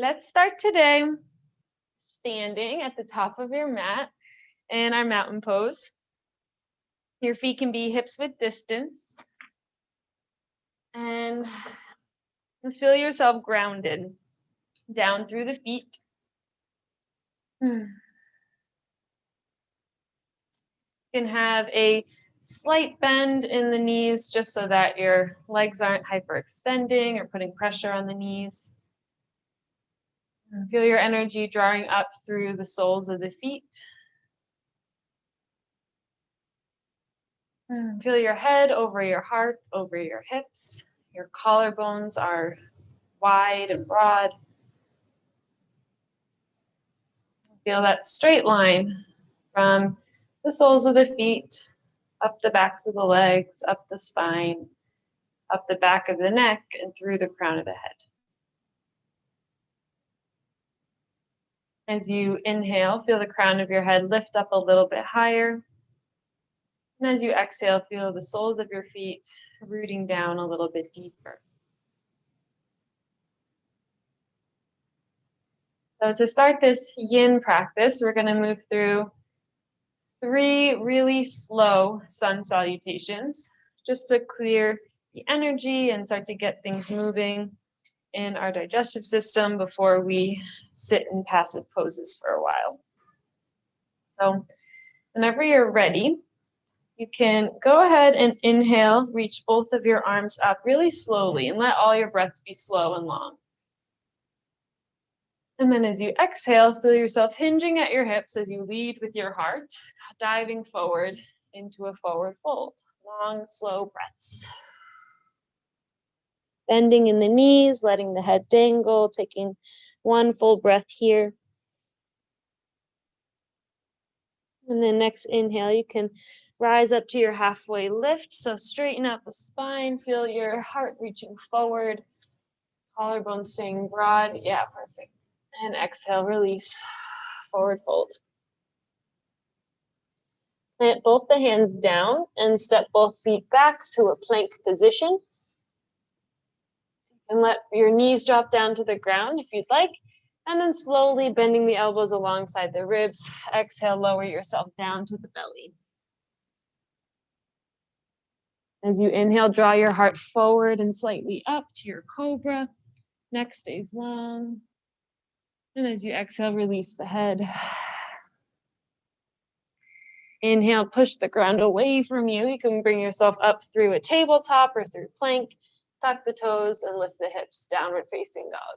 Let's start today standing at the top of your mat in our mountain pose. Your feet can be hips width distance. And just feel yourself grounded down through the feet. You can have a slight bend in the knees just so that your legs aren't hyperextending or putting pressure on the knees. Feel your energy drawing up through the soles of the feet. Feel your head over your heart, over your hips. Your collarbones are wide and broad. Feel that straight line from the soles of the feet, up the backs of the legs, up the spine, up the back of the neck, and through the crown of the head. As you inhale, feel the crown of your head lift up a little bit higher. And as you exhale, feel the soles of your feet rooting down a little bit deeper. So to start this yin practice, we're going to move through 3 really slow sun salutations, just to clear the energy and start to get things moving in our digestive system before we sit in passive poses for a while. So whenever you're ready, you can go ahead and inhale, reach both of your arms up really slowly and let all your breaths be slow and long. And then as you exhale, feel yourself hinging at your hips as you lead with your heart, diving forward into a forward fold. Long, slow breaths. Bending in the knees, letting the head dangle, taking one full breath here. And then next inhale, you can rise up to your halfway lift. So straighten out the spine, feel your heart reaching forward, collarbone staying broad. Yeah, perfect. And exhale, release, forward fold. Plant both the hands down and step both feet back to a plank position. And let your knees drop down to the ground if you'd like. And then slowly bending the elbows alongside the ribs. Exhale, lower yourself down to the belly. As you inhale, draw your heart forward and slightly up to your cobra. Neck stays long. And as you exhale, release the head. Inhale, push the ground away from you. You can bring yourself up through a tabletop or through plank. Tuck the toes and lift the hips, downward facing dog.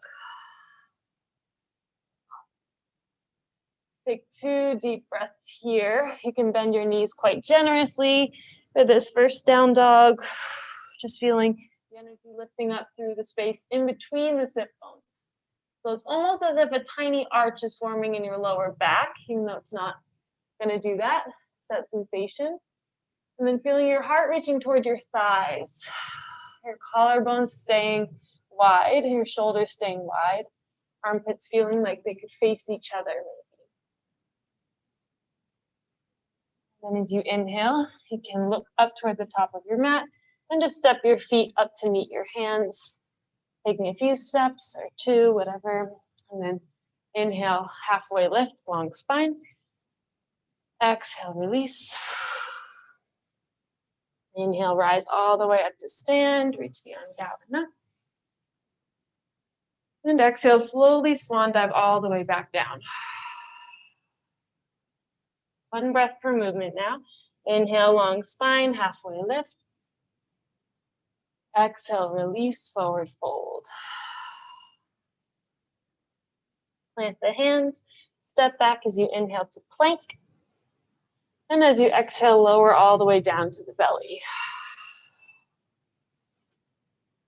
Take 2 deep breaths here. You can bend your knees quite generously for this first down dog. Just feeling the energy lifting up through the space in between the sit bones. So it's almost as if a tiny arch is forming in your lower back, even though it's not going to do that. It's that sensation. And then feeling your heart reaching toward your thighs. Your collarbones staying wide, your shoulders staying wide. Armpits feeling like they could face each other. And as you inhale, you can look up toward the top of your mat and just step your feet up to meet your hands, taking a few steps or 2, whatever. And then inhale, halfway lift, long spine. Exhale, release. Inhale, rise all the way up to stand, reach the arms out and up. And exhale, slowly swan dive all the way back down. 1 breath per movement now. Inhale, long spine, halfway lift. Exhale, release, forward fold. Plant the hands, step back as you inhale to plank. And as you exhale, lower all the way down to the belly.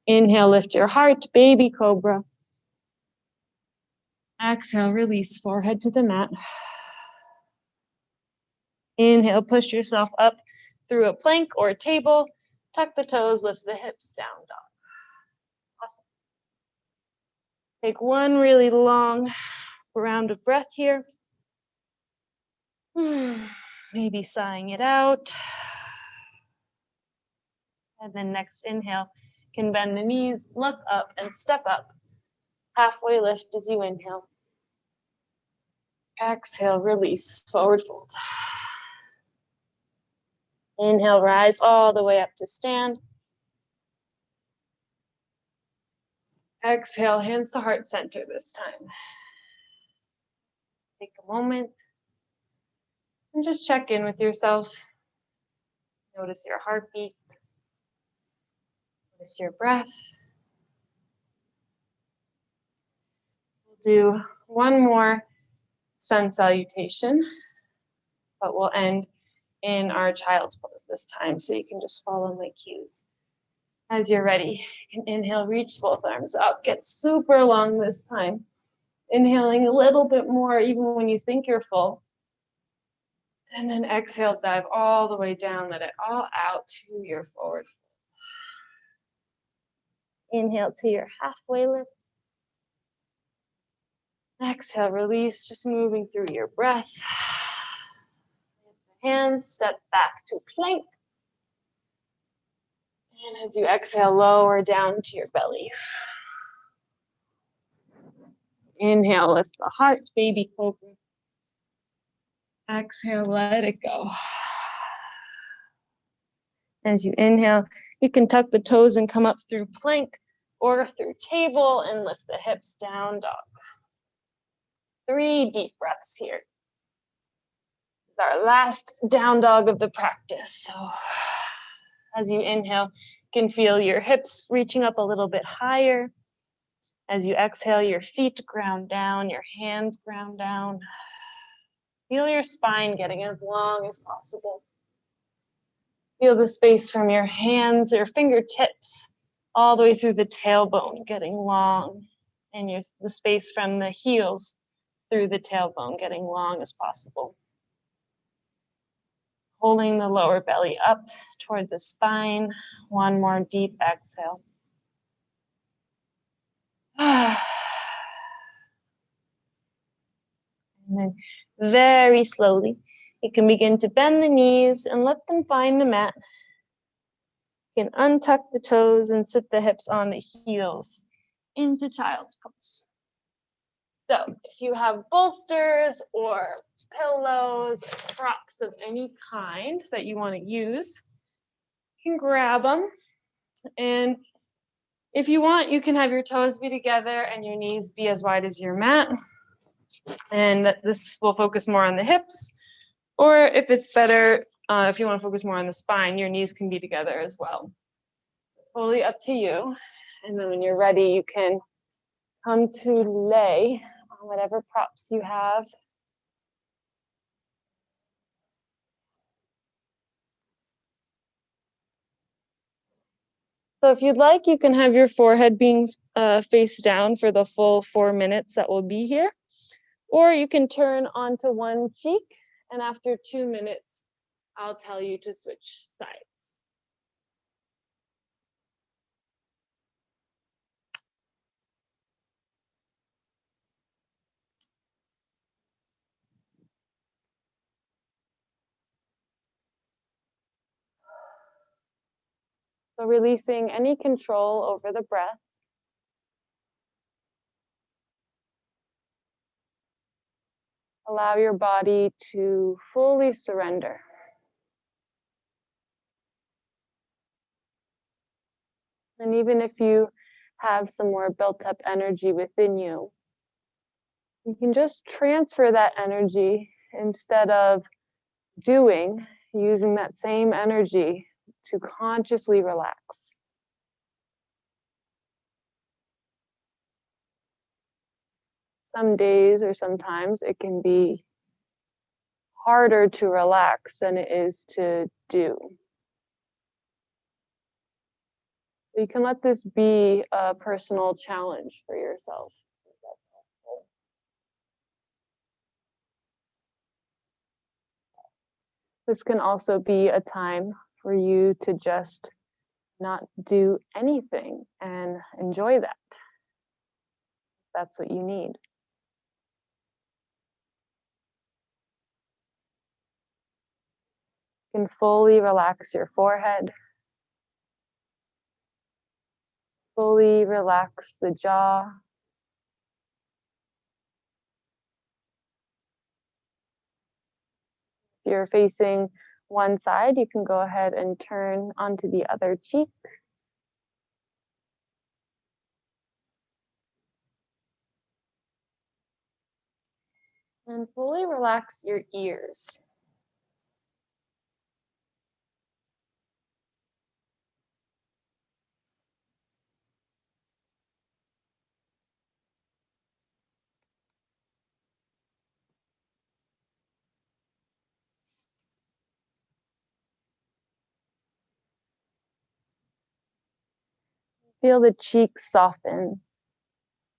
Inhale, lift your heart, baby cobra. Exhale, release, forehead to the mat. Inhale, push yourself up through a plank or a table. Tuck the toes, lift the hips, down dog. Awesome. Take 1 really long round of breath here. Maybe sighing it out. And then next inhale, can bend the knees, look up and step up. Halfway lift as you inhale. Exhale, release, forward fold. Inhale, rise all the way up to stand. Exhale, hands to heart center this time. Take a moment and just check in with yourself. Notice your heartbeat. Notice your breath. We'll do one more sun salutation, but we'll end in our child's pose this time, so you can just follow my cues. As you're ready, you can inhale, reach both arms up, get super long this time. Inhaling a little bit more even when you think you're full. And then exhale, dive all the way down, let it all out to your forward fold. Inhale to your halfway lift. Exhale, release, just moving through your breath. Hands, step back to plank. And as you exhale, lower down to your belly. Inhale, lift the heart, baby cobra. Exhale, let it go. As you inhale, you can tuck the toes and come up through plank or through table and lift the hips, down dog. 3 deep breaths here. This is our last down dog of the practice. So as you inhale, you can feel your hips reaching up a little bit higher. As you exhale, your feet ground down, your hands ground down. Feel your spine getting as long as possible. Feel the space from your hands or fingertips all the way through the tailbone getting long, and the space from the heels through the tailbone getting long as possible. Holding the lower belly up toward the spine. One more deep exhale. And then very slowly, you can begin to bend the knees and let them find the mat. You can untuck the toes and sit the hips on the heels into child's pose. So if you have bolsters or pillows, props of any kind that you want to use, you can grab them. And if you want, you can have your toes be together and your knees be as wide as your mat. And this will focus more on the hips. Or if it's better, if you want to focus more on the spine, your knees can be together as well. Totally up to you. And then when you're ready, you can come to lay on whatever props you have. So if you'd like, you can have your forehead being face down for the full 4 minutes that will be here. Or you can turn onto one cheek, and after 2 minutes, I'll tell you to switch sides. So releasing any control over the breath. Allow your body to fully surrender. And even if you have some more built up energy within you, you can just transfer that energy instead of using that same energy to consciously relax. Some days or sometimes it can be harder to relax than it is to do. So you can let this be a personal challenge for yourself. This can also be a time for you to just not do anything and enjoy that. That's what you need. You can fully relax your forehead. Fully relax the jaw. you're facing one side, you can go ahead and turn onto the other cheek. And fully relax your ears. Feel the cheeks soften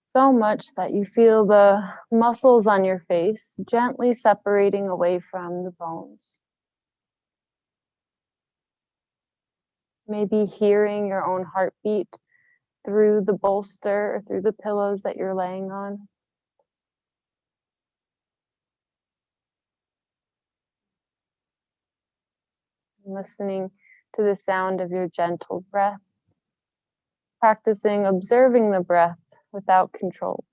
so much that you feel the muscles on your face gently separating away from the bones. Maybe hearing your own heartbeat through the bolster or through the pillows that you're laying on. Listening to the sound of your gentle breath. Practicing observing the breath without control.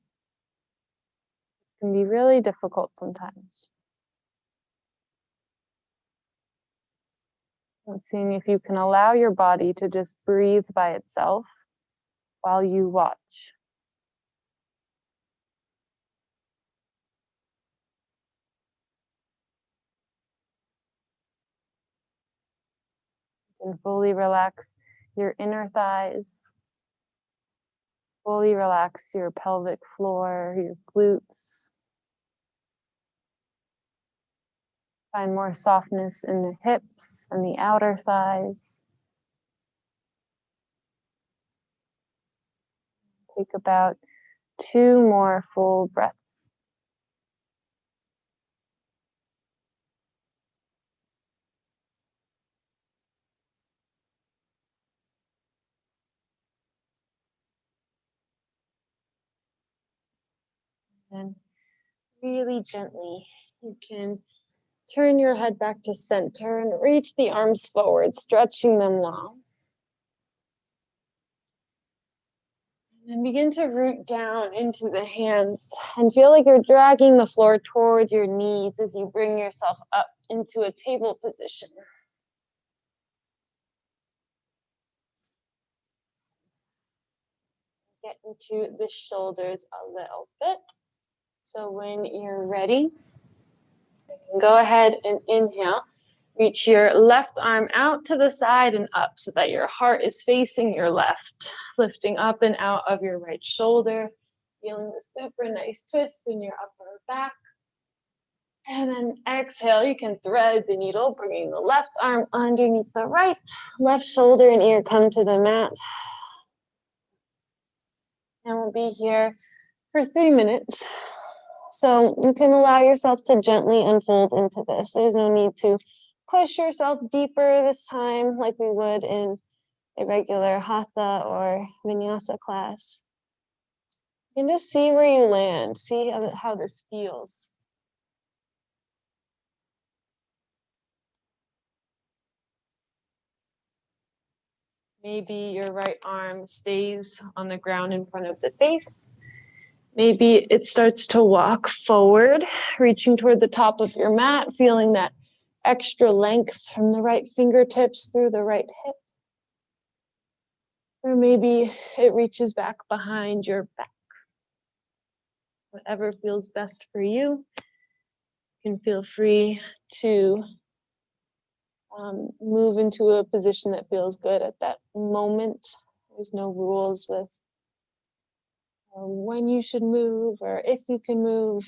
It can be really difficult sometimes. And seeing if you can allow your body to just breathe by itself while you watch. You can fully relax your inner thighs. Fully relax your pelvic floor, your glutes. Find more softness in the hips and the outer thighs. Take about 2 more full breaths. And really gently, you can turn your head back to center and reach the arms forward, stretching them long. And then begin to root down into the hands and feel like you're dragging the floor toward your knees as you bring yourself up into a table position. Get into the shoulders a little bit. So when you're ready, you can go ahead and inhale. Reach your left arm out to the side and up so that your heart is facing your left, lifting up and out of your right shoulder, feeling the super nice twist in your upper back. And then exhale, you can thread the needle, bringing the left arm underneath the right, left shoulder and ear come to the mat. And we'll be here for 3 minutes. So you can allow yourself to gently unfold into this. There's no need to push yourself deeper this time like we would in a regular hatha or vinyasa class. You can just see where you land, see how this feels. Maybe your right arm stays on the ground in front of the face. Maybe it starts to walk forward, reaching toward the top of your mat, feeling that extra length from the right fingertips through the right hip. Or maybe it reaches back behind your back. Whatever feels best for you. You can feel free to move into a position that feels good at that moment. There's no rules with when you should move or if you can move.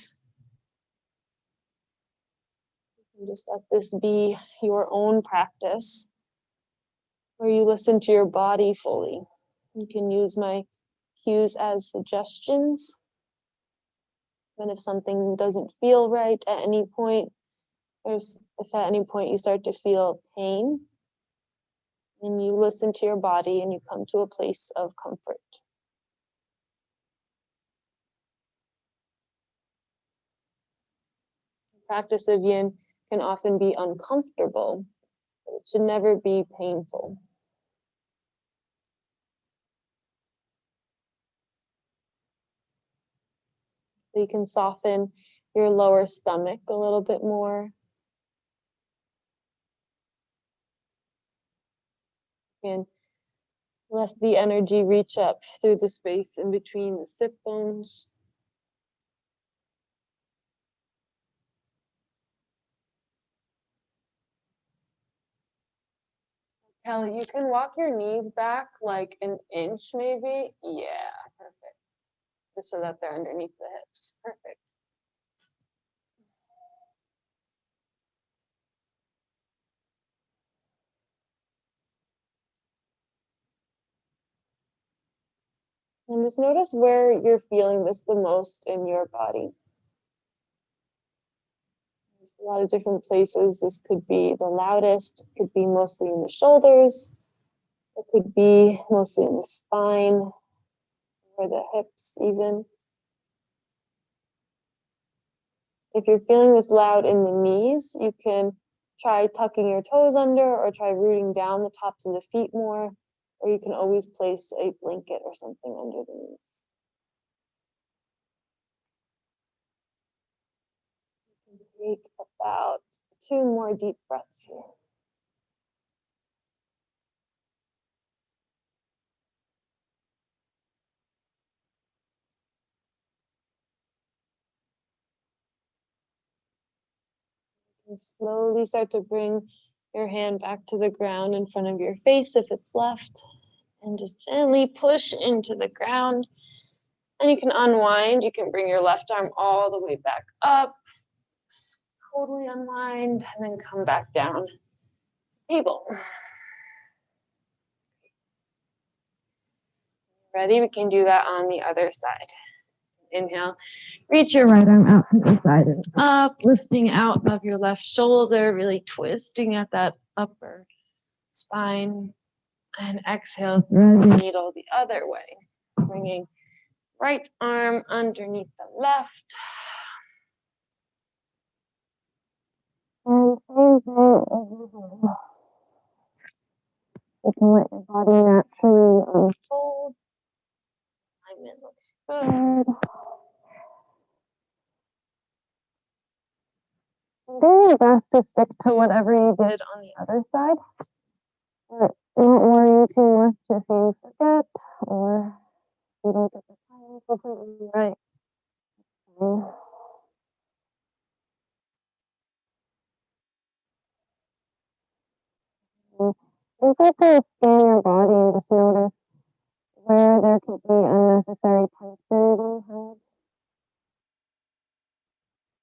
You can just let this be your own practice where you listen to your body fully. You can use my cues as suggestions. And if something doesn't feel right at any point, if at any point you start to feel pain, and you listen to your body and you come to a place of comfort. The practice of yin can often be uncomfortable, but it should never be painful. So you can soften your lower stomach a little bit more. And let the energy reach up through the space in between the sit bones. Kelly, you can walk your knees back like an inch maybe. Yeah, perfect. Just so that they're underneath the hips. Perfect. And just notice where you're feeling this the most in your body. There's a lot of different places. This could be the loudest, it could be mostly in the shoulders, it could be mostly in the spine or the hips even. If you're feeling this loud in the knees, you can try tucking your toes under or try rooting down the tops of the feet more, or you can always place a blanket or something under the knees. You can take about 2 more deep breaths here. And slowly start to bring your hand back to the ground in front of your face if it's left. And just gently push into the ground. And you can unwind. You can bring your left arm all the way back up. Totally unwind. And then come back down to the table. Ready? We can do that on the other side. Inhale. Reach your right arm out to the side and up, lifting out above your left shoulder, really twisting at that upper spine. And exhale, thread the needle the other way. Bringing right arm underneath the left. And same thing over here. You can let your body naturally unfold. Alignment looks good. Do your best to stick to whatever you did on the other side. But don't worry too much if you forget or you don't get the timing completely right. You get to scan your body and just notice where there could be unnecessary tension being held.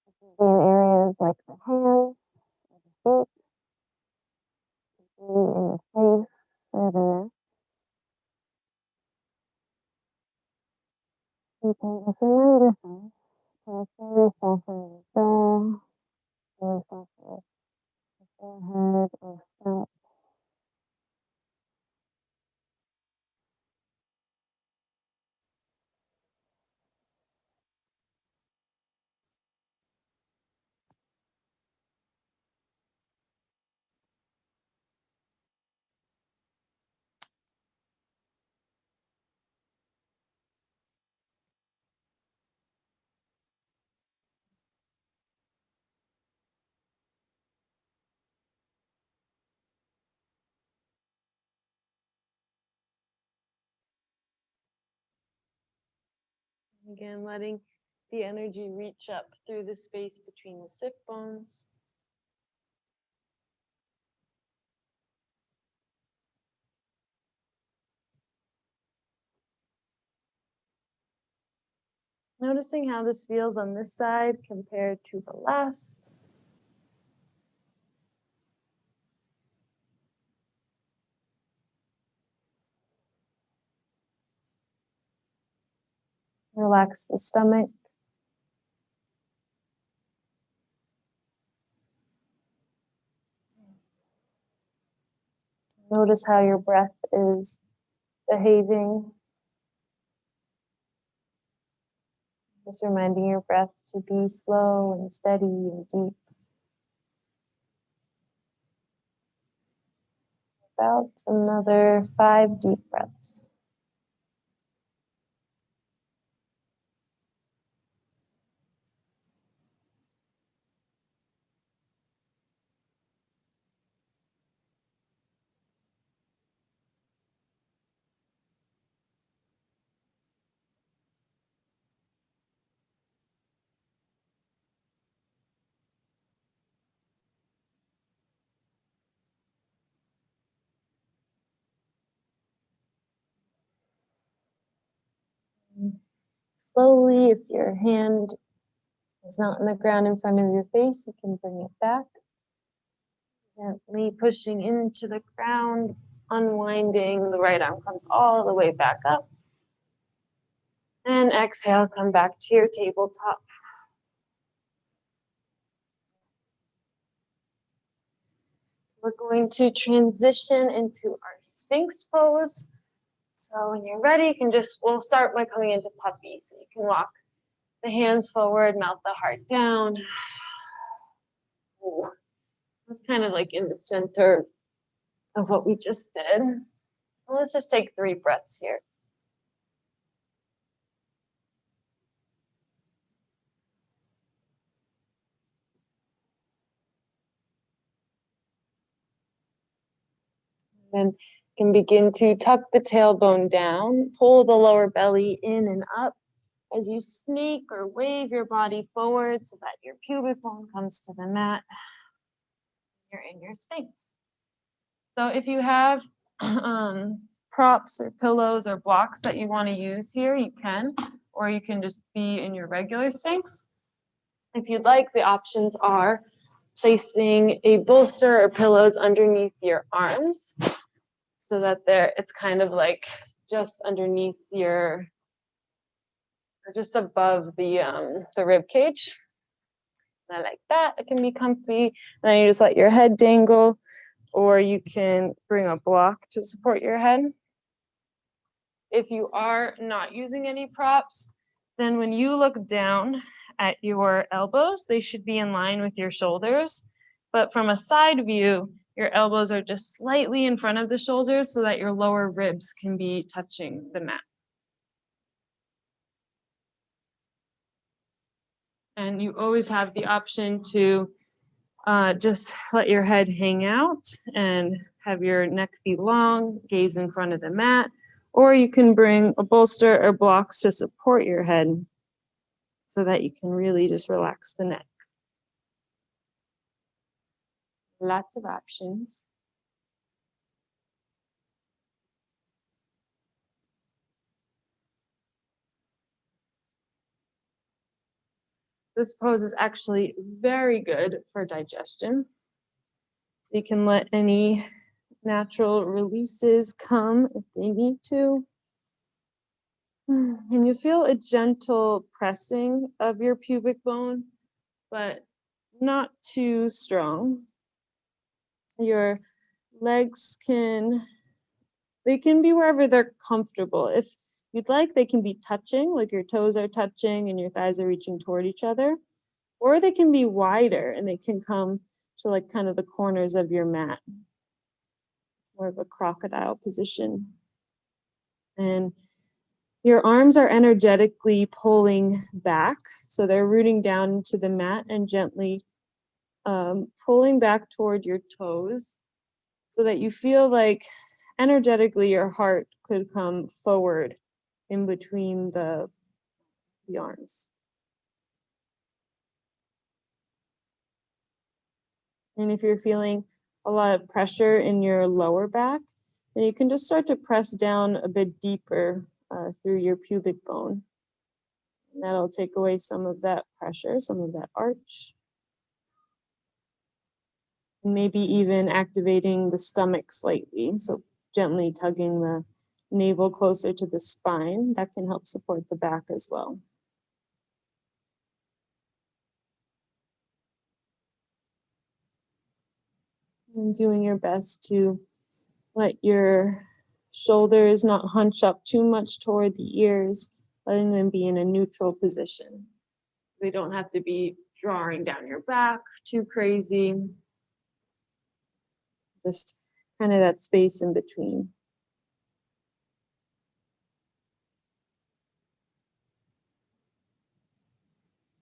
It could be in areas like the hands, or the feet, it could be in the face, or the neck. You can just remind yourself to slowly soften the jaw, slowly soften the forehead or scalp. Again, letting the energy reach up through the space between the sit bones. Noticing how this feels on this side compared to the last. Relax the stomach. Notice how your breath is behaving. Just reminding your breath to be slow and steady and deep. About another 5 deep breaths. slowly. If your hand is not on the ground in front of your face, you can bring it back. Gently pushing into the ground, unwinding. The right arm comes all the way back up. And exhale, come back to your tabletop. We're going to transition into our Sphinx Pose. So when you're ready, we'll start by coming into puppy. So you can walk the hands forward, melt the heart down. Ooh. It's kind of like in the center of what we just did. Well, let's just take 3 breaths here. And you can begin to tuck the tailbone down, pull the lower belly in and up as you snake or wave your body forward so that your pubic bone comes to the mat. You're in your Sphinx. So if you have props or pillows or blocks that you want to use here, you can, or you can just be in your regular Sphinx. If you'd like, the options are placing a bolster or pillows underneath your arms so that it's kind of like just underneath or just above the rib cage. And I like that. It can be comfy. And then you just let your head dangle, or you can bring a block to support your head. If you are not using any props, then when you look down at your elbows, they should be in line with your shoulders. But from a side view, your elbows are just slightly in front of the shoulders so that your lower ribs can be touching the mat. And you always have the option to just let your head hang out and have your neck be long, gaze in front of the mat, or you can bring a bolster or blocks to support your head so that you can really just relax the neck. Lots of options. This pose is actually very good for digestion. So you can let any natural releases come if they need to. And you feel a gentle pressing of your pubic bone, but not too strong. Your legs can be wherever they're comfortable. If you'd like, they can be touching, like your toes are touching and your thighs are reaching toward each other. Or they can be wider and they can come to like kind of the corners of your mat. It's more of a crocodile position. And your arms are energetically pulling back. So they're rooting down into the mat and gently pulling back toward your toes so that you feel like energetically your heart could come forward in between the arms. And if you're feeling a lot of pressure in your lower back, then you can just start to press down a bit deeper through your pubic bone. And that'll take away some of that pressure, some of that arch. And maybe even activating the stomach slightly. So gently tugging the navel closer to the spine. That can help support the back as well. And doing your best to let your shoulders not hunch up too much toward the ears, letting them be in a neutral position. They don't have to be drawing down your back too crazy. Just kind of that space in between.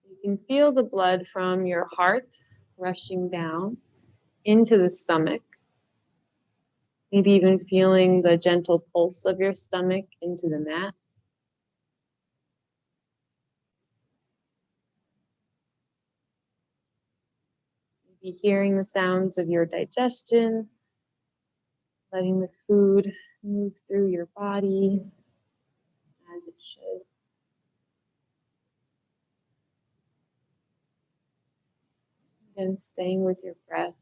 You can feel the blood from your heart rushing down into the stomach. Maybe even feeling the gentle pulse of your stomach into the mat. Maybe hearing the sounds of your digestion, letting the food move through your body as it should. And staying with your breath.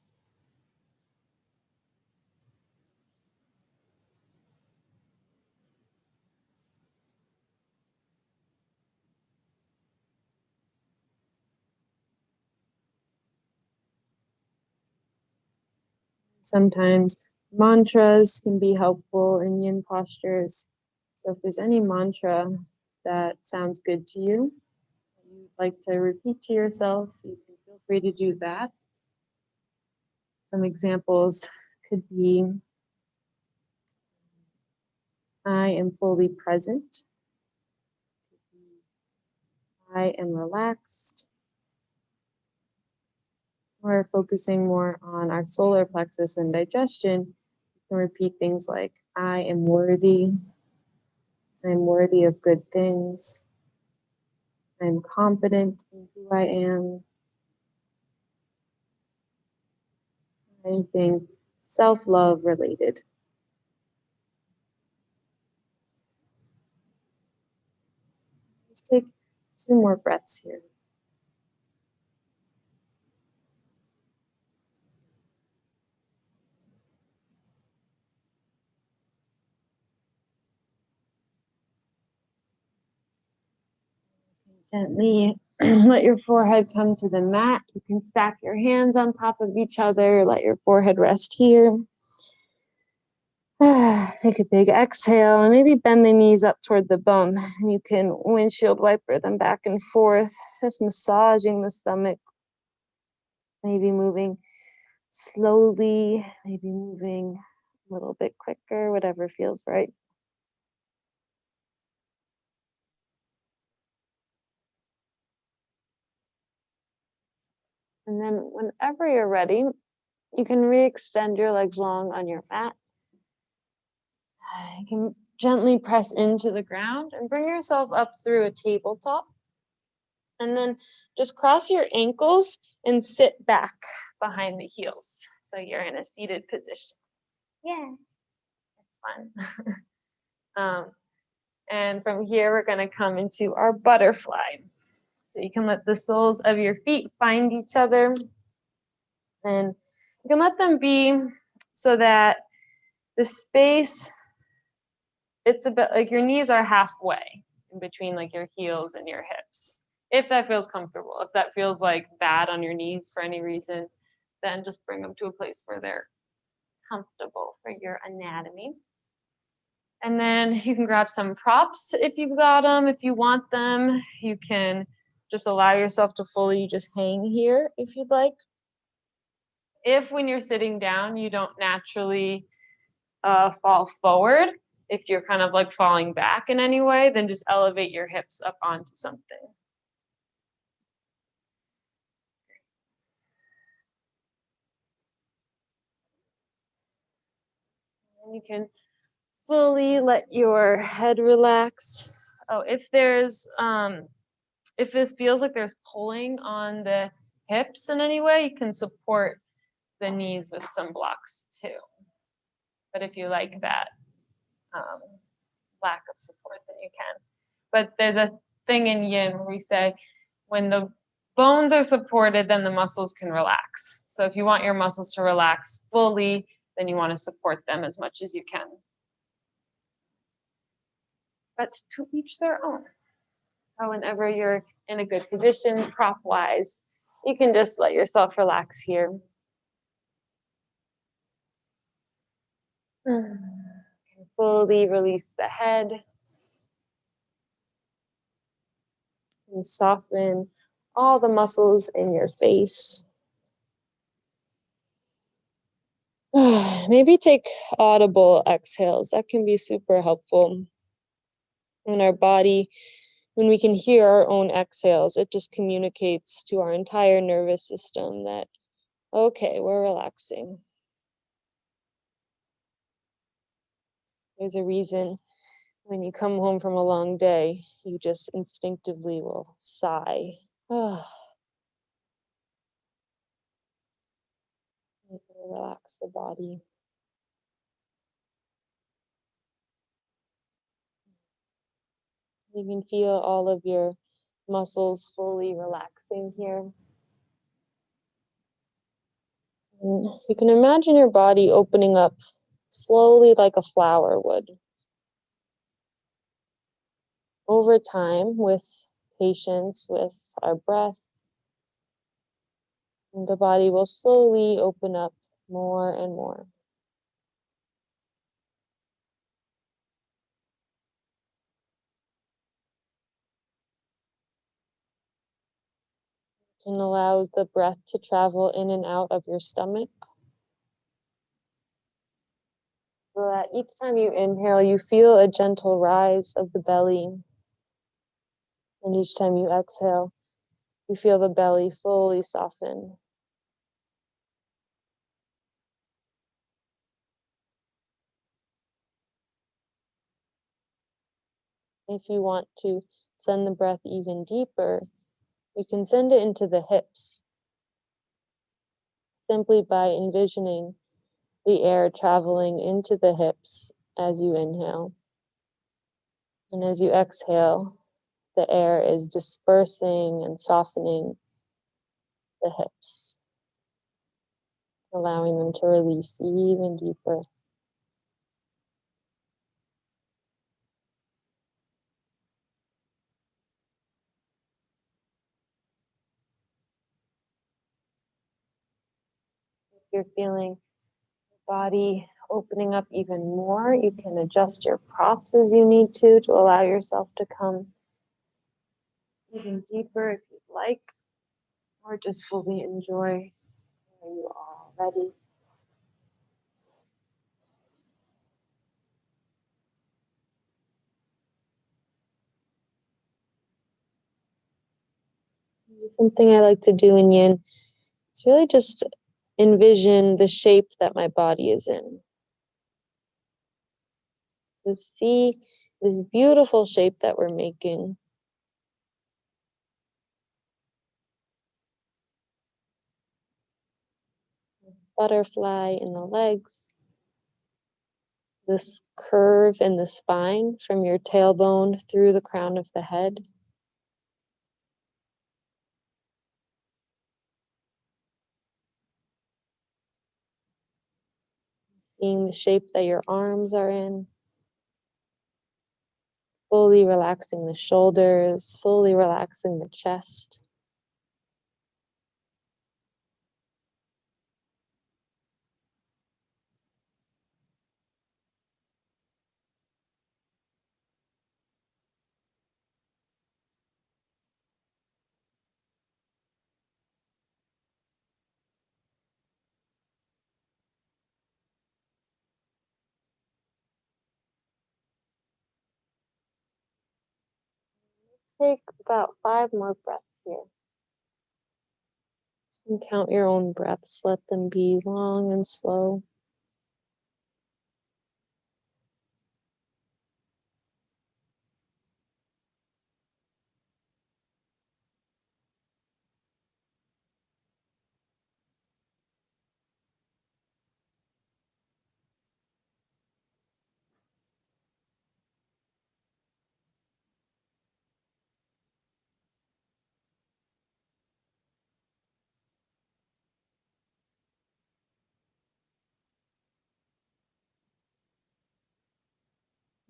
Sometimes mantras can be helpful in yin postures. So if there's any mantra that sounds good to you, that you'd like to repeat to yourself, you can feel free to do that. Some examples could be, I am fully present. I am relaxed. Or focusing more on our solar plexus and digestion, you can repeat things like, I am worthy. I'm worthy of good things. I'm confident in who I am. Anything self-love related. Just take 2 more breaths here. Gently let your forehead come to the mat. You can stack your hands on top of each other. Let your forehead rest here. Take a big exhale and maybe bend the knees up toward the bum. And you can windshield wiper them back and forth, just massaging the stomach. Maybe moving slowly, maybe moving a little bit quicker, whatever feels right. And then whenever you're ready, you can re-extend your legs long on your mat. You can gently press into the ground and bring yourself up through a tabletop. And then just cross your ankles and sit back behind the heels. So you're in a seated position. Yeah, it's fun. And from here, we're going to come into our butterfly. So you can let the soles of your feet find each other. And you can let them be so that the space, it's a bit like your knees are halfway in between like your heels and your hips. If that feels comfortable, if that feels like bad on your knees for any reason, then just bring them to a place where they're comfortable for your anatomy. And then you can grab some props if you've got them, if you want them. You can just allow yourself to fully just hang here if you'd like. If when you're sitting down, you don't naturally fall forward, if you're kind of like falling back in any way, then just elevate your hips up onto something. And you can fully let your head relax. Oh, if this feels like there's pulling on the hips in any way, you can support the knees with some blocks too. But if you like that lack of support, then you can. But there's a thing in yin where we say when the bones are supported, then the muscles can relax. So if you want your muscles to relax fully, then you want to support them as much as you can. But to each their own. So whenever you're in a good position, prop-wise, you can just let yourself relax here. Fully release the head. And soften all the muscles in your face. Maybe take audible exhales. That can be super helpful in our body. When we can hear our own exhales, it just communicates to our entire nervous system that, okay, we're relaxing. There's a reason when you come home from a long day, you just instinctively will sigh. Relax the body. You can feel all of your muscles fully relaxing here. And you can imagine your body opening up slowly like a flower would. Over time, with patience, with our breath, the body will slowly open up more and more. You can allow the breath to travel in and out of your stomach, so that each time you inhale, you feel a gentle rise of the belly. And each time you exhale, you feel the belly fully soften. If you want to send the breath even deeper, you can send it into the hips, simply by envisioning the air traveling into the hips as you inhale. And as you exhale, the air is dispersing and softening the hips, allowing them to release even deeper. If you're feeling the body opening up even more, you can adjust your props as you need to allow yourself to come even deeper if you'd like, or just fully enjoy where you are already. Something I like to do in Yin is really just envision the shape that my body is in. To see this beautiful shape that we're making. Butterfly in the legs. This curve in the spine from your tailbone through the crown of the head. Seeing the shape that your arms are in. Fully relaxing the shoulders, fully relaxing the chest. Take about 5 more breaths here. And count your own breaths. Let them be long and slow.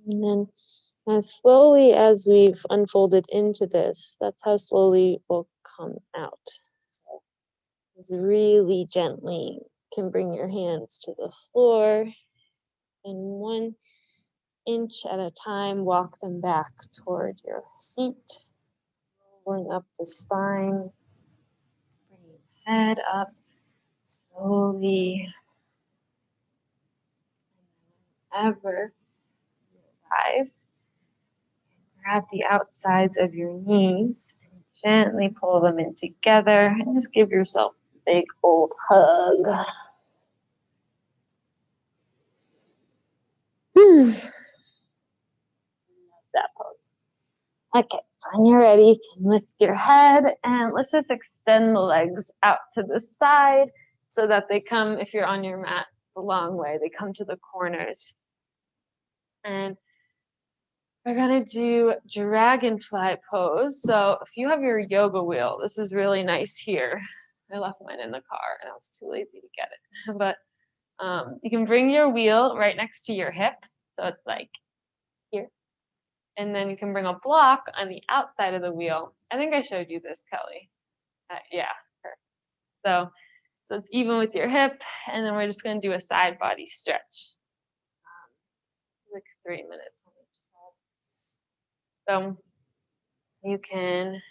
And then as slowly as we've unfolded into this, that's how slowly we'll come out. So just really gently can bring your hands to the floor, and 1 inch at a time, walk them back toward your seat, rolling up the spine, bring your head up slowly. And whenever you arrive, grab the outsides of your knees and gently pull them in together and just give yourself a big old hug. That pose. Okay, when you're ready, you can lift your head and let's just extend the legs out to the side so that they come, if you're on your mat, the long way, they come to the corners. And we're gonna do Dragonfly Pose. So if you have your yoga wheel, this is really nice here. I left mine in the car and I was too lazy to get it. But you can bring your wheel right next to your hip. So it's like here. And then you can bring a block on the outside of the wheel. I think I showed you this, Kelly. Yeah. So it's even with your hip. And then we're just going to do a side body stretch. Like 3 minutes on each side. So you can,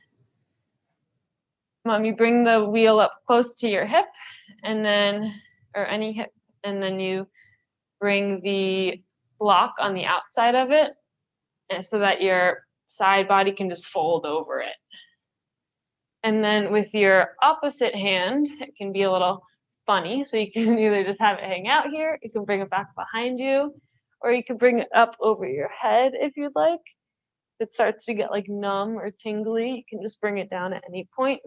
you bring the wheel up close to your hip and then, or any hip, and then you bring the block on the outside of it and so that your side body can just fold over it. And then with your opposite hand, it can be a little funny. So you can either just have it hang out here, you can bring it back behind you, or you can bring it up over your head if you'd like. If it starts to get like numb or tingly, you can just bring it down at any point.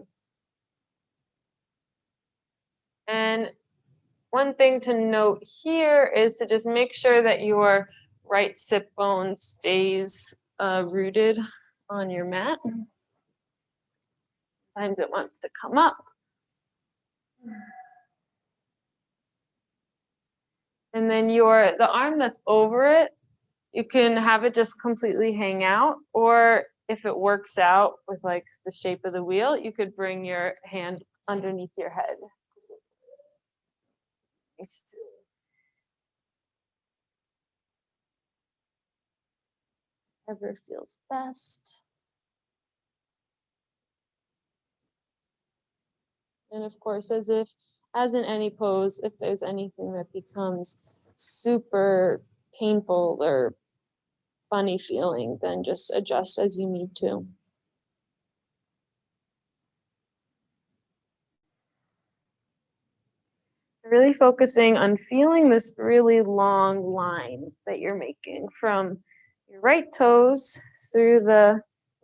And one thing to note here is to just make sure that your right sit bone stays rooted on your mat. Sometimes it wants to come up. And then the arm that's over it, you can have it just completely hang out, or if it works out with like the shape of the wheel, you could bring your hand underneath your head. Whatever feels best. And of course, as in any pose, if there's anything that becomes super painful or funny feeling, then just adjust as you need to. Really focusing on feeling this really long line that you're making from your right toes through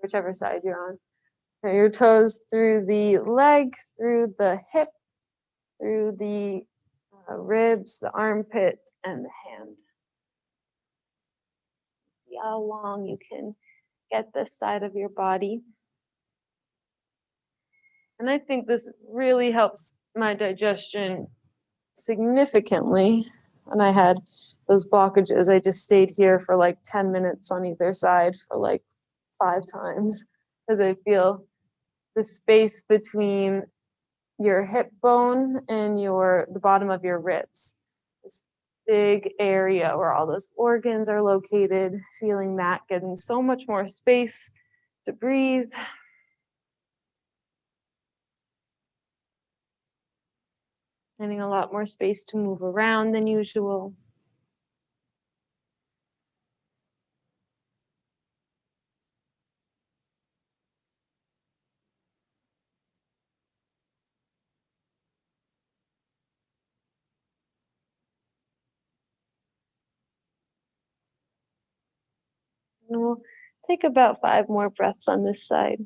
whichever side you're on, your toes through the leg, through the hip, through the ribs, the armpit, and the hand. See how long you can get this side of your body. And I think this really helps my digestion significantly. When I had those blockages, I just stayed here for like 10 minutes on either side for like 5 times because I feel the space between your hip bone and the bottom of your ribs. This big area where all those organs are located, feeling that, getting so much more space to breathe. Getting a lot more space to move around than usual. And we'll take about 5 more breaths on this side.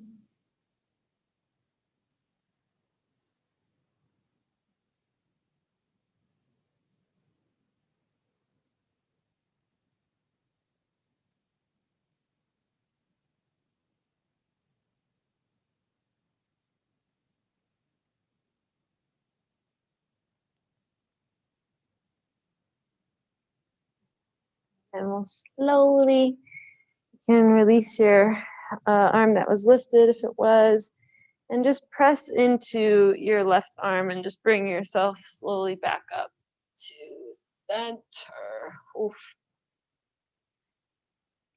And we'll slowly, you can release your arm that was lifted if it was, and just press into your left arm and just bring yourself slowly back up to center. Oof.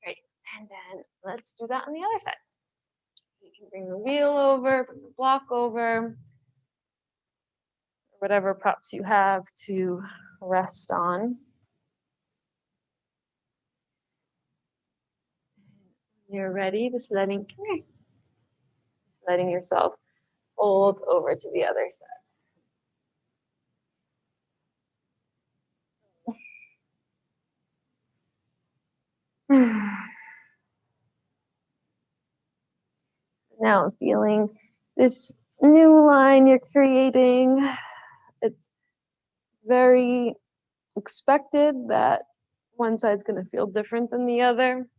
Great. And then let's do that on the other side. So you can bring the wheel over, bring the block over, whatever props you have to rest on. You're ready, just letting yourself fold over to the other side. Now I'm feeling this new line you're creating. It's very expected that one side's going to feel different than the other.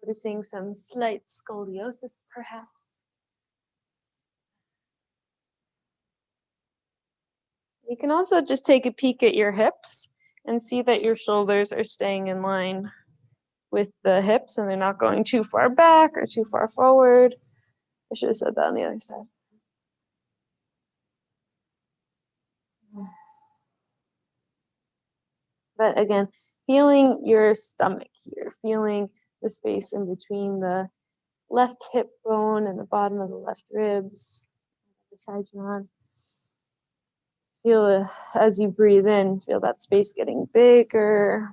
Noticing some slight scoliosis, perhaps. You can also just take a peek at your hips and see that your shoulders are staying in line with the hips and they're not going too far back or too far forward. I should have said that on the other side. But again, feeling your stomach here, feeling the space in between the left hip bone and the bottom of the left ribs, the side you're on. Feel as you breathe in, feel that space getting bigger,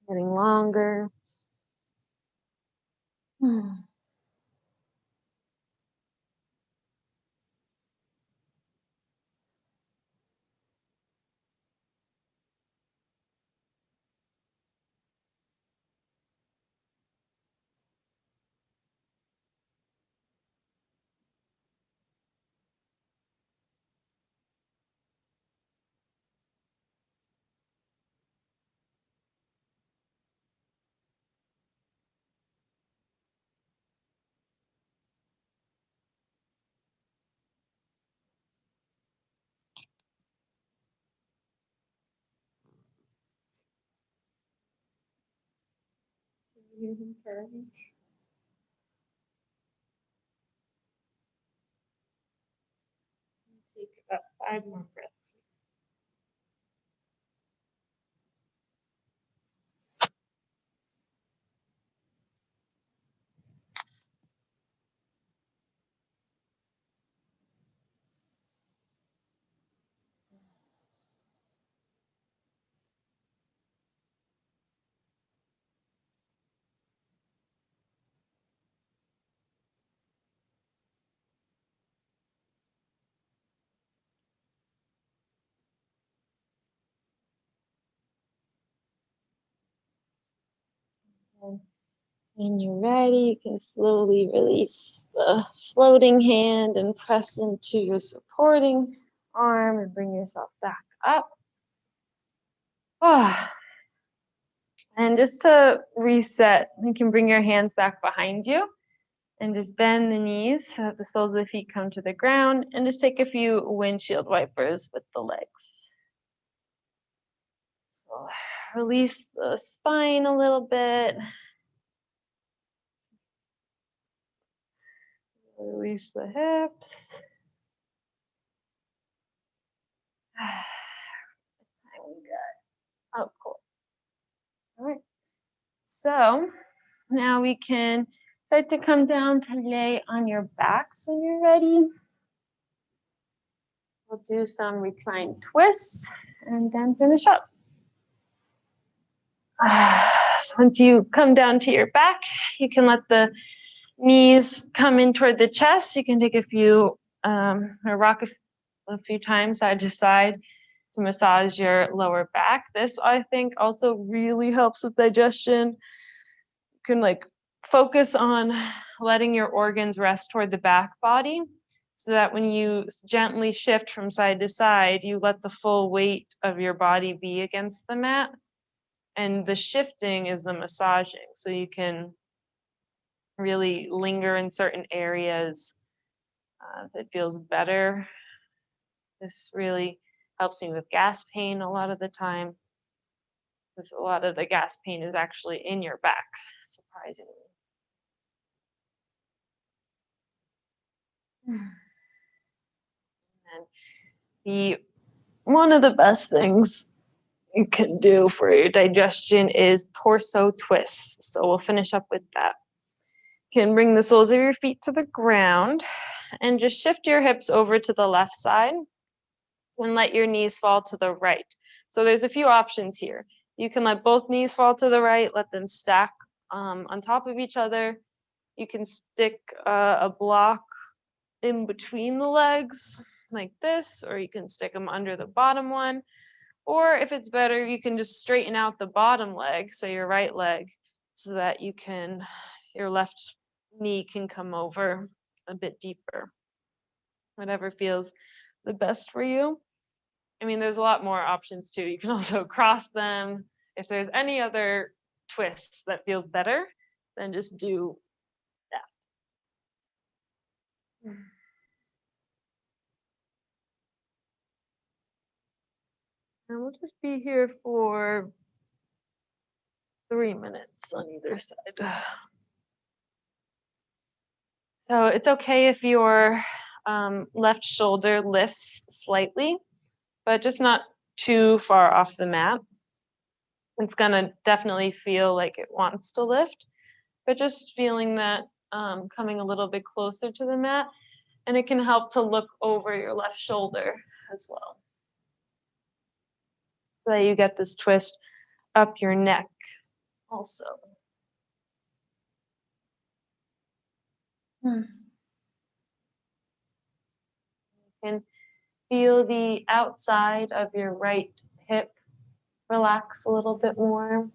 getting longer. Take about 5 more breaths. And when you're ready, you can slowly release the floating hand and press into your supporting arm and bring yourself back up. And just to reset, you can bring your hands back behind you and just bend the knees so that the soles of the feet come to the ground, and just take a few windshield wipers with the legs. So release the spine a little bit. Release the hips. Oh, cool. All right. So now we can start to come down to lay on your backs when you're ready. We'll do some reclined twists and then finish up. So once you come down to your back, you can let the knees come in toward the chest. You can take a few, or rock a few times side to side to massage your lower back. This, I think, also really helps with digestion. You can focus on letting your organs rest toward the back body, so that when you gently shift from side to side, you let the full weight of your body be against the mat. And the shifting is the massaging. So you can really linger in certain areas that feels better. This really helps me with gas pain a lot of the time, because a lot of the gas pain is actually in your back, surprisingly. And one of the best things you can do for your digestion is torso twists. So we'll finish up with that. You can bring the soles of your feet to the ground and just shift your hips over to the left side and let your knees fall to the right. So there's a few options here. You can let both knees fall to the right, let them stack on top of each other. You can stick a block in between the legs like this, or you can stick them under the bottom one. Or if it's better, you can just straighten out the bottom leg, so your right leg, so that your left knee can come over a bit deeper. Whatever feels the best for you. I mean, there's a lot more options too. You can also cross them. If there's any other twists that feels better, then just do that. And we'll just be here for 3 minutes on either side. So it's okay if your left shoulder lifts slightly, but just not too far off the mat. It's gonna definitely feel like it wants to lift, but just feeling that coming a little bit closer to the mat, and it can help to look over your left shoulder as well. So that you get this twist up your neck also. You can feel the outside of your right hip relax a little bit more.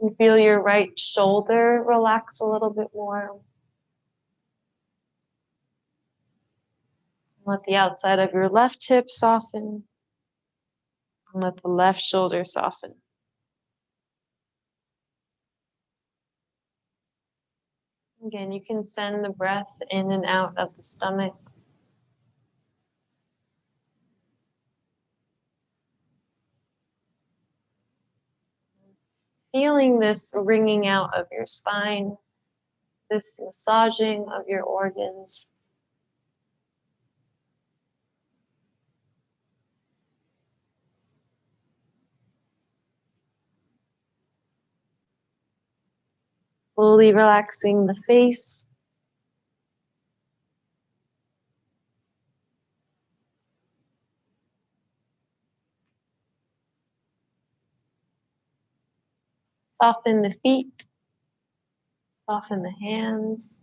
You feel your right shoulder relax a little bit more. Let the outside of your left hip soften. And let the left shoulder soften. Again, you can send the breath in and out of the stomach. Feeling this wringing out of your spine, this massaging of your organs. Slowly relaxing the face. Soften the feet. Soften the hands.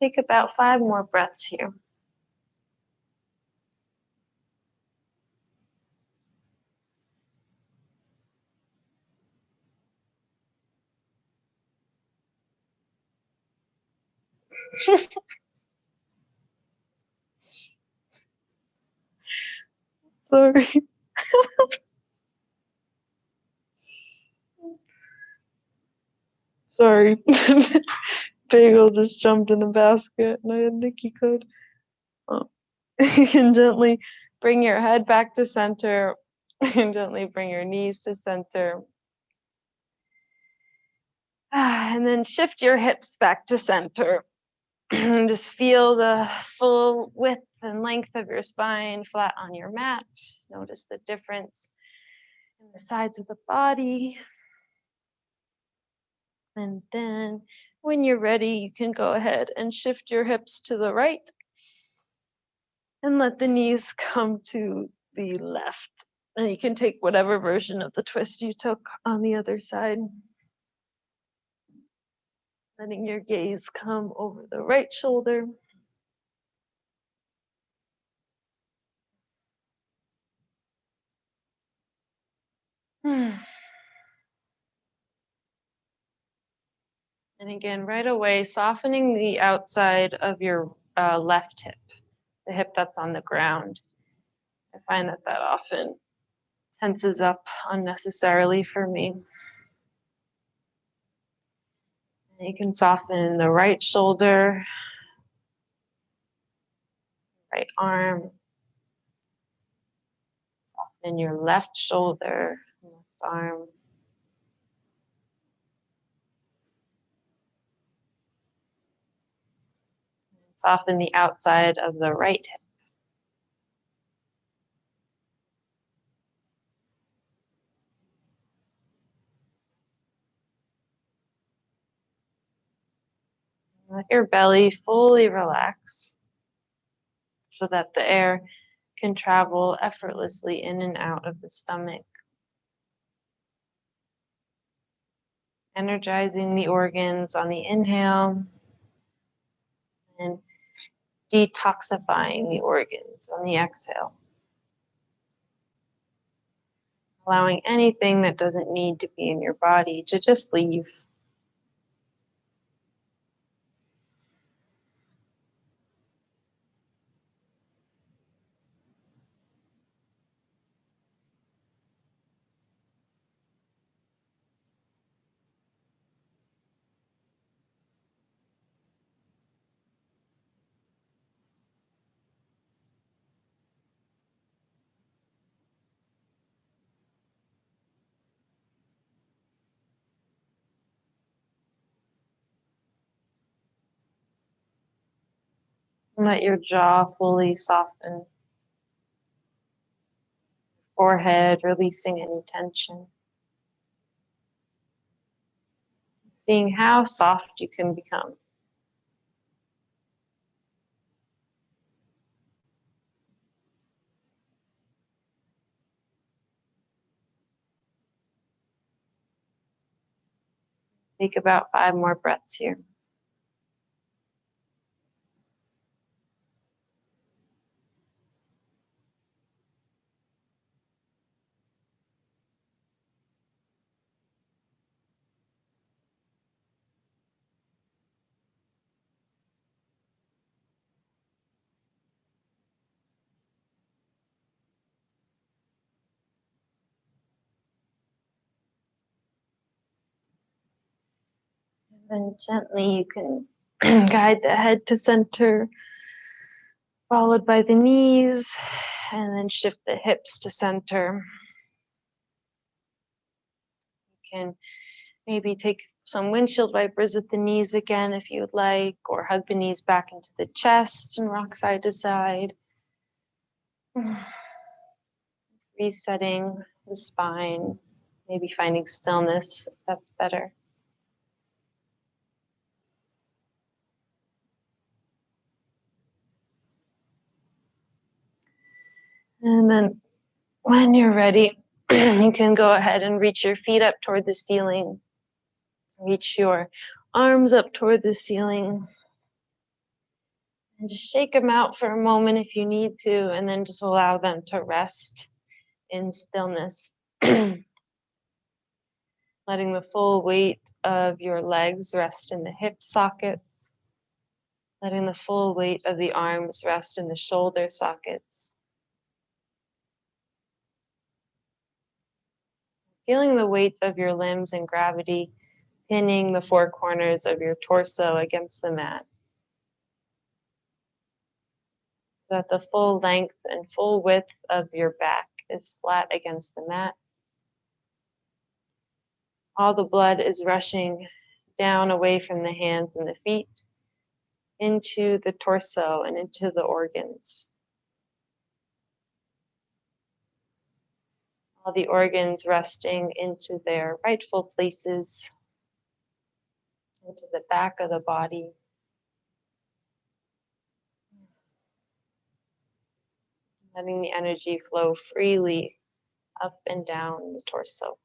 Take about 5 more breaths here. Sorry. Sorry. Bagel just jumped in the basket and I didn't think he could. Oh. You can gently bring your head back to center and gently bring your knees to center. And then shift your hips back to center. Just feel the full width and length of your spine flat on your mat. Notice the difference in the sides of the body. And then when you're ready, you can go ahead and shift your hips to the right and let the knees come to the left. And you can take whatever version of the twist you took on the other side. Letting your gaze come over the right shoulder. And again, right away, softening the outside of your left hip, the hip that's on the ground. I find that often tenses up unnecessarily for me. And you can soften the right shoulder, right arm, soften your left shoulder, left arm. Soften the outside of the right hip. Let your belly fully relax so that the air can travel effortlessly in and out of the stomach. Energizing the organs on the inhale and detoxifying the organs on the exhale. allowing anything that doesn't need to be in your body to just leave. Let your jaw fully soften. Forehead, releasing any tension. Seeing how soft you can become. Take about 5 more breaths here. And gently you can guide the head to center, followed by the knees, and then shift the hips to center. You can maybe take some windshield wipers with the knees again if you would like, or hug the knees back into the chest and rock side to side. Just resetting the spine, maybe finding stillness if that's better. And then when you're ready, you can go ahead and reach your feet up toward the ceiling. Reach your arms up toward the ceiling. And just shake them out for a moment if you need to, and then just allow them to rest in stillness. Letting the full weight of your legs rest in the hip sockets. Letting the full weight of the arms rest in the shoulder sockets. Feeling the weight of your limbs and gravity pinning the 4 corners of your torso against the mat. So that the full length and full width of your back is flat against the mat. All the blood is rushing down away from the hands and the feet into the torso and into the organs. All the organs resting into their rightful places, into the back of the body. Letting the energy flow freely up and down the torso.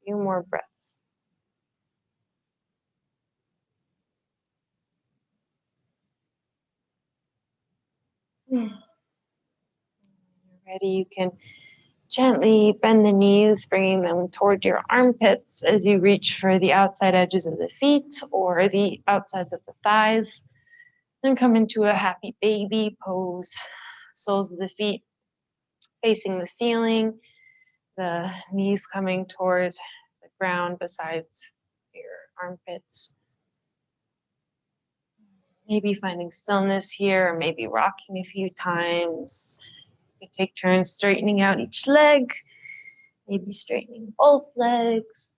A few more breaths. When you're ready, you can gently bend the knees, bringing them toward your armpits as you reach for the outside edges of the feet or the outsides of the thighs. Then come into a happy baby pose. Soles of the feet facing the ceiling, the knees coming toward the ground besides your armpits. Maybe finding stillness here, or maybe rocking a few times. You take turns straightening out each leg, maybe straightening both legs.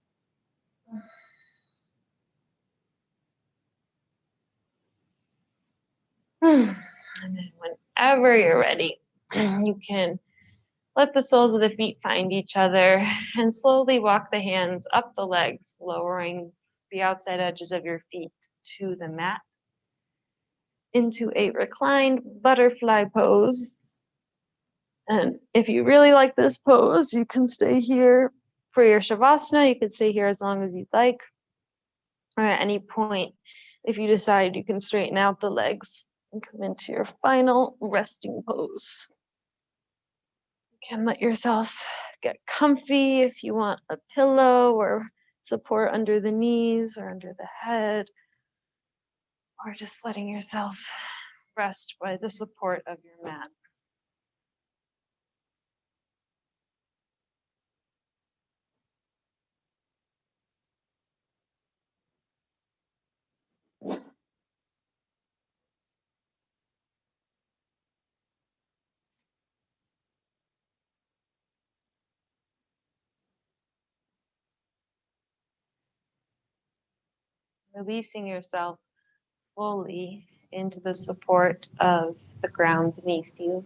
And then whenever you're ready, you can let the soles of the feet find each other and slowly walk the hands up the legs, lowering the outside edges of your feet to the mat into a reclined butterfly pose. And if you really like this pose, you can stay here for your shavasana. You can stay here as long as you'd like. Or at any point, if you decide, you can straighten out the legs and come into your final resting pose. You can let yourself get comfy if you want a pillow or support under the knees or under the head, or just letting yourself rest by the support of your mat. Releasing yourself fully into the support of the ground beneath you.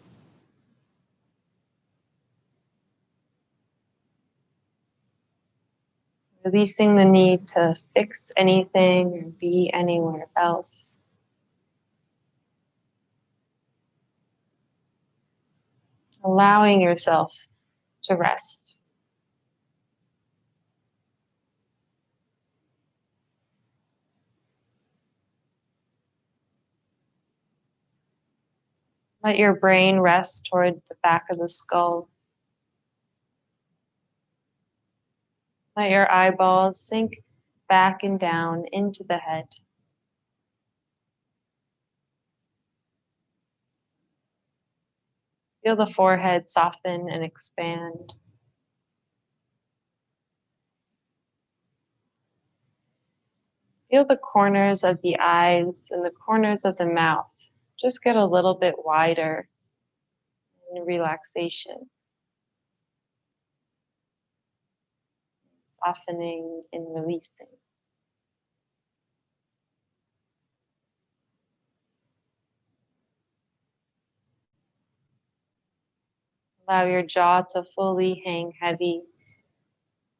Releasing the need to fix anything or be anywhere else. Allowing yourself to rest. Let your brain rest toward the back of the skull. Let your eyeballs sink back and down into the head. Feel the forehead soften and expand. Feel the corners of the eyes and the corners of the mouth just get a little bit wider in relaxation, softening and releasing. Allow your jaw to fully hang heavy,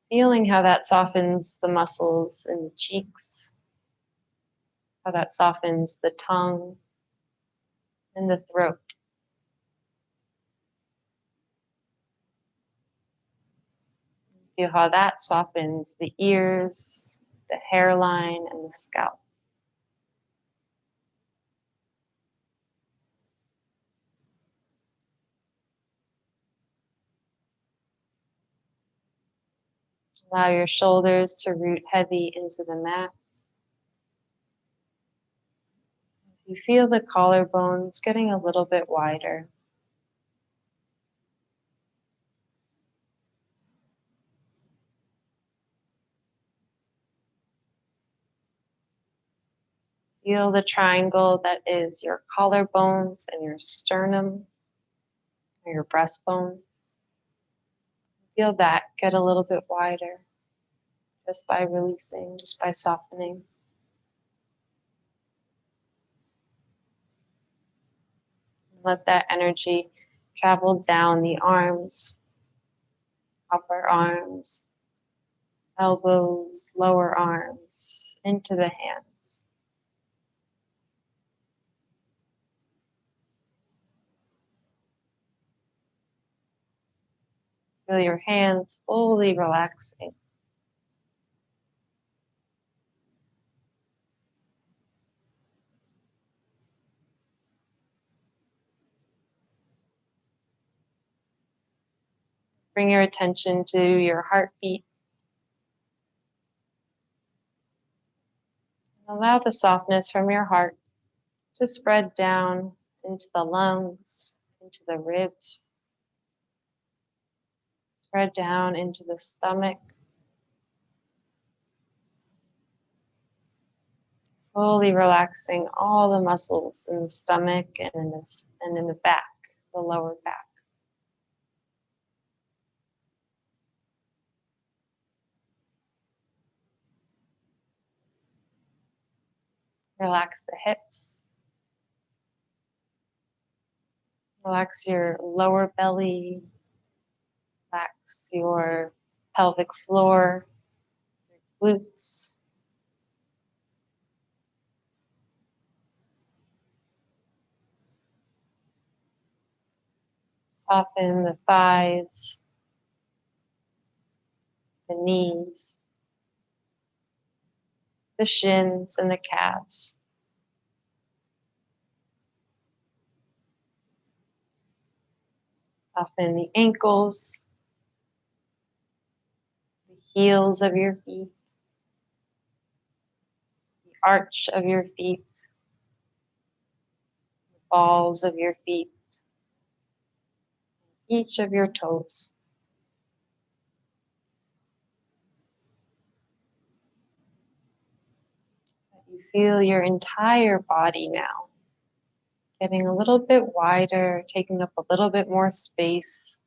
feeling how that softens the muscles in the cheeks, how that softens the tongue and the throat. Feel how that softens the ears, the hairline, and the scalp. Allow your shoulders to root heavy into the mat. You feel the collarbones getting a little bit wider. Feel the triangle that is your collarbones and your sternum or your breastbone. Feel that get a little bit wider just by releasing, just by softening. Let that energy travel down the arms, upper arms, elbows, lower arms, into the hands. Feel your hands fully relaxing. Bring your attention to your heartbeat. Allow the softness from your heart to spread down into the lungs, into the ribs, spread down into the stomach, fully relaxing all the muscles in the stomach and in the back, the lower back. Relax the hips. Relax your lower belly. Relax your pelvic floor, your glutes. Soften the thighs, the knees, the shins, and the calves. Soften the ankles, the heels of your feet, the arch of your feet, the balls of your feet, each of your toes. You feel your entire body now getting a little bit wider, taking up a little bit more space,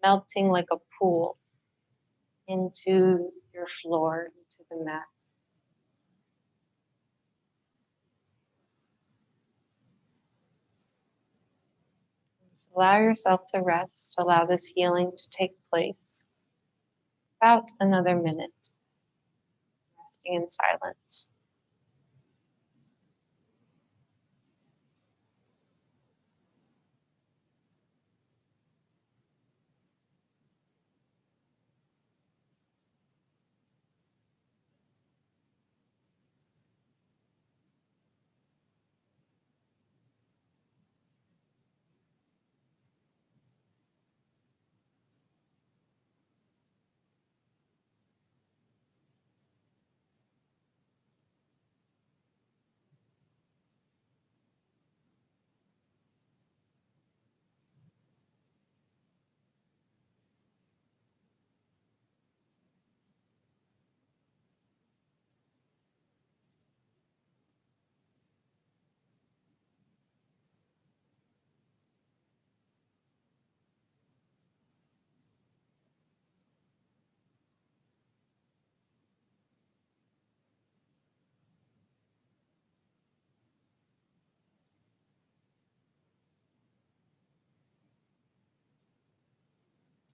melting like a pool into your floor, into the mat. Just allow yourself to rest. Allow this healing to take place. About another minute, resting in silence.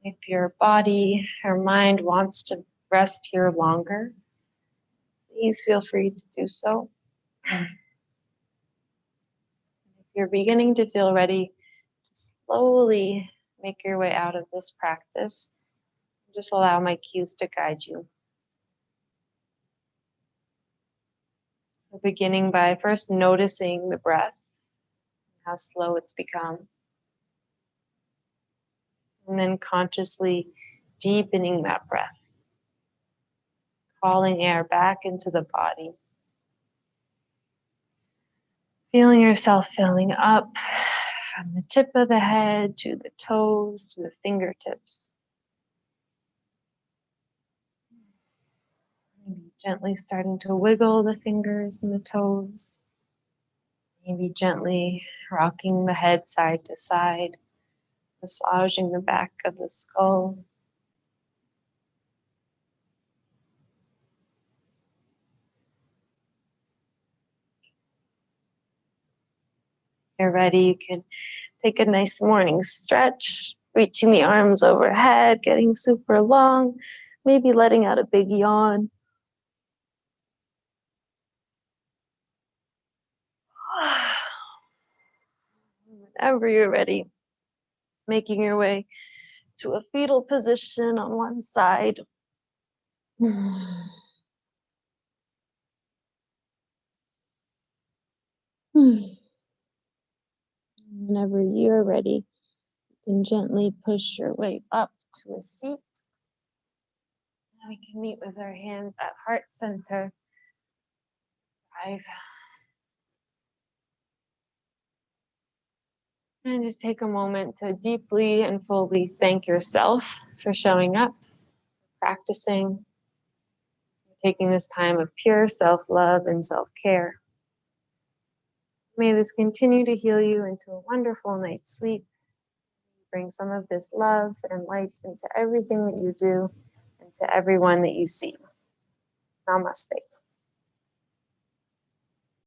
If your body or mind wants to rest here longer, please feel free to do so. If you're beginning to feel ready, slowly make your way out of this practice. Just allow my cues to guide you. So beginning by first noticing the breath, how slow it's become. And then consciously deepening that breath, calling air back into the body. Feeling yourself filling up from the tip of the head to the toes to the fingertips. Maybe gently starting to wiggle the fingers and the toes. Maybe gently rocking the head side to side, massaging the back of the skull. If you're ready, you can take a nice morning stretch, reaching the arms overhead, getting super long, maybe letting out a big yawn. Whenever you're ready, making your way to a fetal position on one side. Whenever you're ready, you can gently push your way up to a seat. And we can meet with our hands at heart center. 5. And just take a moment to deeply and fully thank yourself for showing up, practicing, taking this time of pure self-love and self-care. May this continue to heal you into a wonderful night's sleep. Bring some of this love and light into everything that you do and to everyone that you see. Namaste.